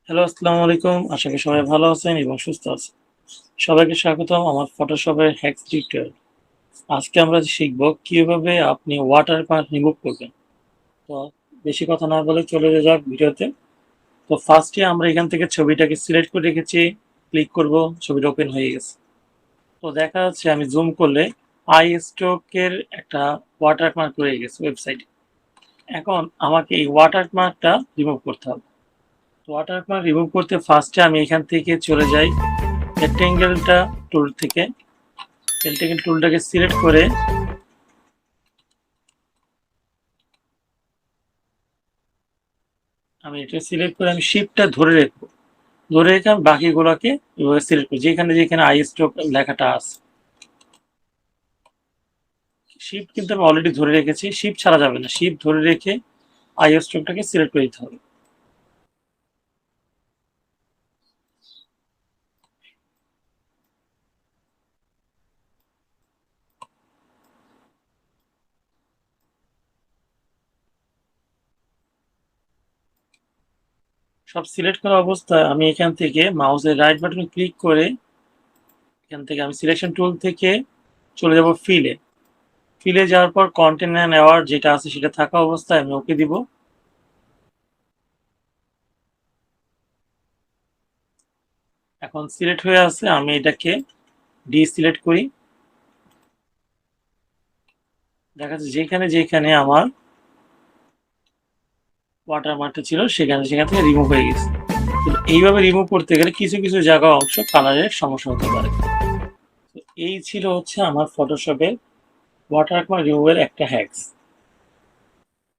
Hello, আসসালামু আলাইকুম। আশা করি সবাই ভালো আছেন এবং সুস্থ আছেন। সবাইকে স্বাগতম আমার ফটোশপের হ্যাকস টিউটোরিয়াল। আজকে আমরা শিখব কিভাবে আপনি ওয়াটারমার্ক রিমুভ করবেন। তো বেশি কথা না বলে চলে যাক ভিডিওতে। তো ফার্স্টে আমরা এখান থেকে ছবিটাকে সিলেক্ট করে রেখেছি, ক্লিক করব, ছবিটা ওপেন হয়ে গেছে। তো দেখা যাচ্ছে আমি জুম করলে আই স্ট্রোকের একটা ওয়াটারমার্ক রয়ে গেছে ওয়েবসাইটে। এখন আমাকে এই ওয়াটারমার্কটা রিমুভ করতে হবে। ওয়াটারমার্ক রিমুভ করতে ফার্স্টে আমি এখান থেকে চলে যাই রেক্টেঙ্গেলটা টুল থেকে। রেক্টেঙ্গেল টুলটাকে সিলেক্ট করে আমি এটা সিলেক্ট করে আমি শিপটা ধরে রাখবো। ধরে রেখে আমি বাকিগুলোকে এভাবে সিলেক্ট করি, যেখানে যেখানে আই স্ট্রোক লেখাটা আছে। শিপ কিন্তু আমি অলরেডি ধরে রেখেছি, শিপ ছাড়া যাবে না, শিপ ধরে রেখে আই স্ট্রোকটাকে সিলেক্ট করে দিতে হবে। সব সিলেক্ট করা অবস্থায় আমি এখান থেকে মাউসের রাইট বাটনে ক্লিক করে এখান থেকে আমি সিলেকশন টুল থেকে চলে যাব ফিলে। ফিলে যাওয়ার পর কন্টেন্ট অ্যান্ড অ্যাওয়ার্ড যেটা আছে সেটা থাকা অবস্থায় আমি ওকে দিব। এখন সিলেক্ট হয়ে আছে, আমি এটাকে ডিসিলেক্ট করি। দেখা যাচ্ছে যেখানে যেখানে আমার ওয়াটারমার্কটা ছিল সেখান থেকে রিমুভ হয়ে গেছে। এইভাবে রিমুভ করতে গেলে কিছু কিছু জায়গা অংশ কালারের সমস্যা হতে পারে। এই ছিল হচ্ছে আমার ফটোশপের ওয়াটারমার্ক রিমুভের একটা হ্যাকস।